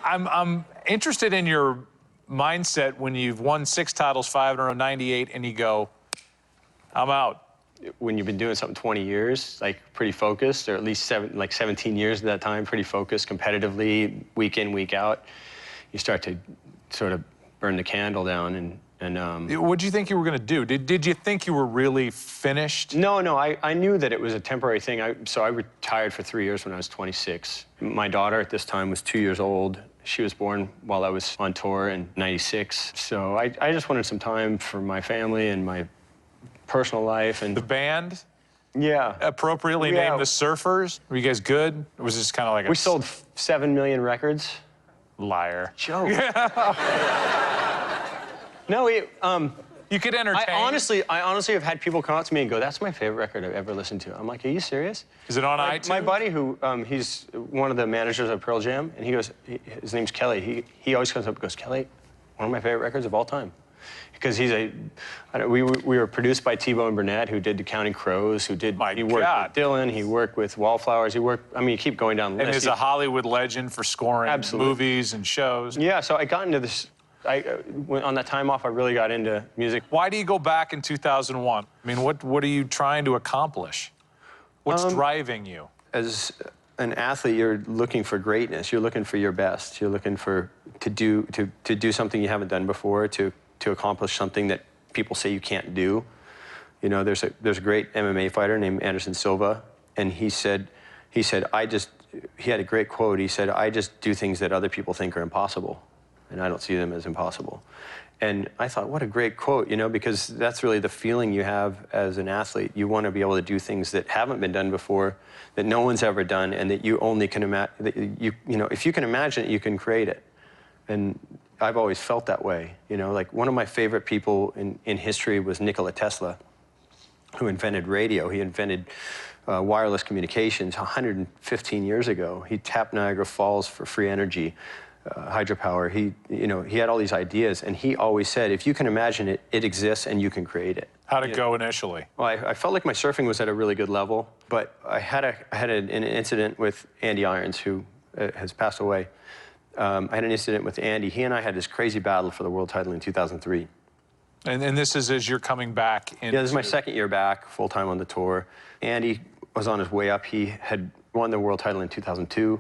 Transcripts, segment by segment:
I'm interested in your mindset when you've won 6 titles, 5 in a row, 98, and you go, I'm out. When you've been doing something 20 years, like pretty focused, or at least 17 years at that time, pretty focused competitively, week in, week out, you start to sort of burn the candle down. And what did you think you were going to do? Did you think you were really finished? No, I knew that it was a temporary thing. So I retired for 3 years when I was 26. My daughter at this time was 2 years old. She was born while I was on tour in '96. So I just wanted some time for my family and my personal life. And the band? Yeah. Appropriately named the Surfers? Were you guys good? Or was this kind of like We sold 7 million records. Liar. Joke. No, you could entertain. I honestly have had people come up to me and go, "That's my favorite record I've ever listened to." I'm like, "Are you serious?" Is it on iTunes? My buddy, who he's one of the managers of Pearl Jam, and he goes, his name's Kelly. He always comes up and goes, "Kelly, one of my favorite records of all time," because we were produced by T-Bone Burnett, who did the Counting Crows, he worked with Dylan, he worked with Wallflowers, I mean, you keep going down the list. And is a Hollywood legend for scoring movies and shows. Yeah, so I got into this. On that time off, I really got into music. Why do you go back in 2001? I mean, what are you trying to accomplish? What's driving you? As an athlete, you're looking for greatness. You're looking for your best. You're looking to do something you haven't done before, to accomplish something that people say you can't do. You know, there's a great MMA fighter named Anderson Silva, and he had a great quote. He said, "I just do things that other people think are impossible, and I don't see them as impossible." And I thought, what a great quote, you know, because that's really the feeling you have as an athlete. You want to be able to do things that haven't been done before, that no one's ever done, and that you only can imagine. You know, if you can imagine it, you can create it. And I've always felt that way. You know, like one of my favorite people in history was Nikola Tesla, who invented radio. He invented wireless communications 115 years ago. He tapped Niagara Falls for free energy. Hydropower. He had all these ideas, and he always said, if you can imagine it, it exists, and you can create it. How'd it go initially? Well, I felt like my surfing was at a really good level, but I had an incident with Andy Irons, who has passed away. I had an incident with Andy. He and I had this crazy battle for the world title in 2003. And this is as you're coming back in? Yeah, this is my second year back, full-time on the tour. Andy was on his way up. He had won the world title in 2002.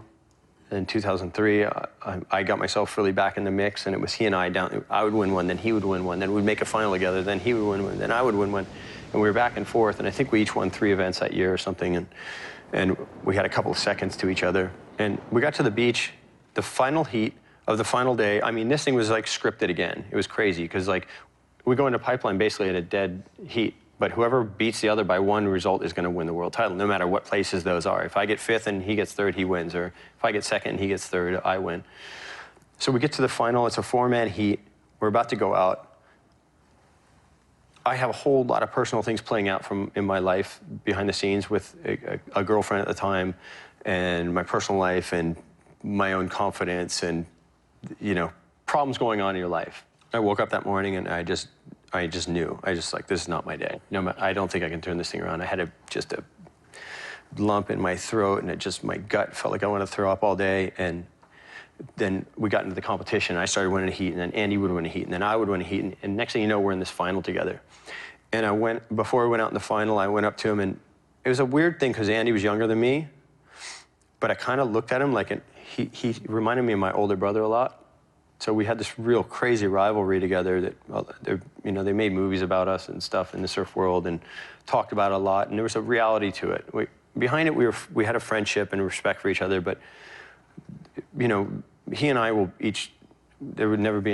In 2003, I got myself really back in the mix, and it was he and I down. I would win one, then he would win one, then we'd make a final together, then he would win one, then I would win one, and we were back and forth. And I think we each won 3 events that year or something, and we had a couple of seconds to each other. And we got to the beach, the final heat of the final day. I mean, this thing was like scripted again. It was crazy because like we go into pipeline basically at a dead heat. But whoever beats the other by 1 result is going to win the world title, no matter what places those are. If I get 5th and he gets 3rd, he wins. Or if I get 2nd and he gets 3rd, I win. So we get to the final. It's a 4-man heat. We're about to go out. I have a whole lot of personal things playing out in my life behind the scenes with a girlfriend at the time, and my personal life, and my own confidence, and, you know, problems going on in your life. I woke up that morning and I just knew. Like, this is not my day. No, I don't think I can turn this thing around. I had just a lump in my throat, and my gut felt like I wanted to throw up all day. And then we got into the competition. I started winning a heat, and then Andy would win a heat, and then I would win a heat. And next thing you know, we're in this final together. And before we went out in the final, I went up to him, and it was a weird thing because Andy was younger than me, but I kind of looked at him like he reminded me of my older brother a lot. So we had this real crazy rivalry together that, you know, they made movies about us and stuff in the surf world and talked about it a lot, and there was a reality to it. Behind it, we had a friendship and respect for each other, but, you know, he and I there would never be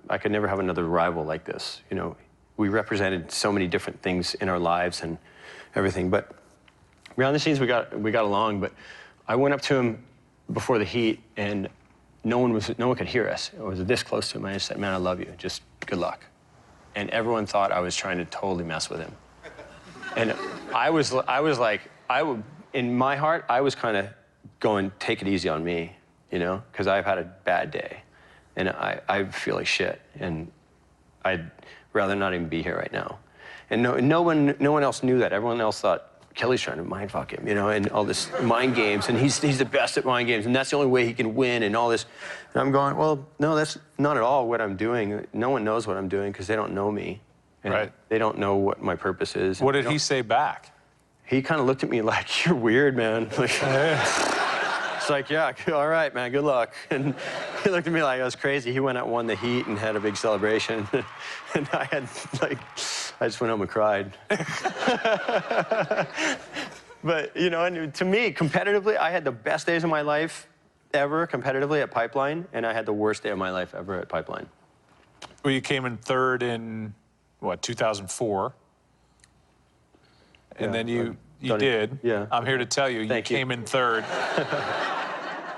I could never have another rival like this. You know, we represented so many different things in our lives and everything, but behind the scenes, we got along, but I went up to him before the heat, and no one could hear us. I was this close to him. I just said, "Man, I love you. Just good luck." And everyone thought I was trying to totally mess with him. And in my heart, I was kind of going, take it easy on me, you know, because I've had a bad day, and I feel like shit, and I'd rather not even be here right now. And no one else knew that. Everyone else thought Kelly's trying to mind fuck him, you know, and all this mind games, and he's the best at mind games, and that's the only way he can win, and all this. And I'm going, well, no, that's not at all what I'm doing. No one knows what I'm doing because they don't know me. And right. They don't know what my purpose is. What did he say back? He kind of looked at me like, you're weird, man. Like, it's like, yeah, all right, man, good luck. And he looked at me like I was crazy. He went out, won the heat, and had a big celebration. And I had, like, I just went home and cried. But, you know, and to me, competitively, I had the best days of my life ever competitively at Pipeline, and I had the worst day of my life ever at Pipeline. Well, you came in third in, what, 2004? And then you did. Yeah. I'm here to tell you, you came in third.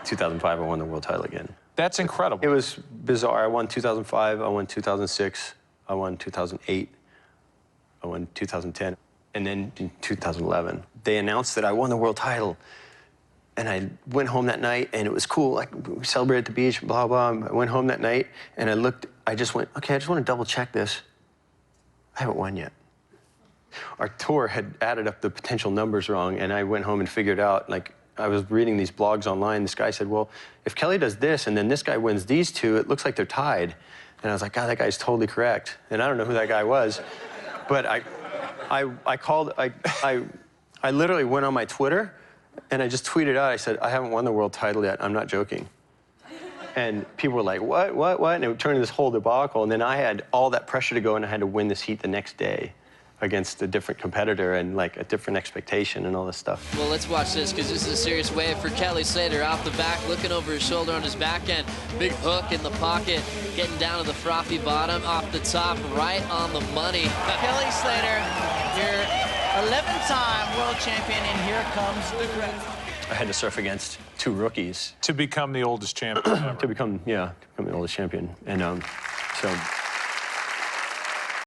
2005, I won the world title again. That's incredible. It was bizarre. I won 2005, I won 2006, I won 2008, I won 2010. And then in 2011, they announced that I won the world title. And I went home that night, and it was cool. Like, we celebrated at the beach, blah, blah. I went home that night, and I just went, okay, I just want to double check this. I haven't won yet. Our tour had added up the potential numbers wrong, and I went home and figured out, like, I was reading these blogs online. This guy said, well, if Kelly does this, and then this guy wins these two, it looks like they're tied. And I was like, God, that guy's totally correct. And I don't know who that guy was, but I literally went on my Twitter, and I just tweeted out, I said, I haven't won the world title yet. I'm not joking. And people were like, what? And it turned into this whole debacle. And then I had all that pressure to go, and I had to win this heat the next day against a different competitor and, like, a different expectation and all this stuff. Well, let's watch this, because this is a serious wave for Kelly Slater. Off the back, looking over his shoulder on his backhand. Big hook in the pocket, getting down to the frothy bottom. Off the top, right on the money. Kelly Slater, your 11th-time world champion, and here comes the crest. I had to surf against two rookies. To become the oldest champion ever. To become the oldest champion. And so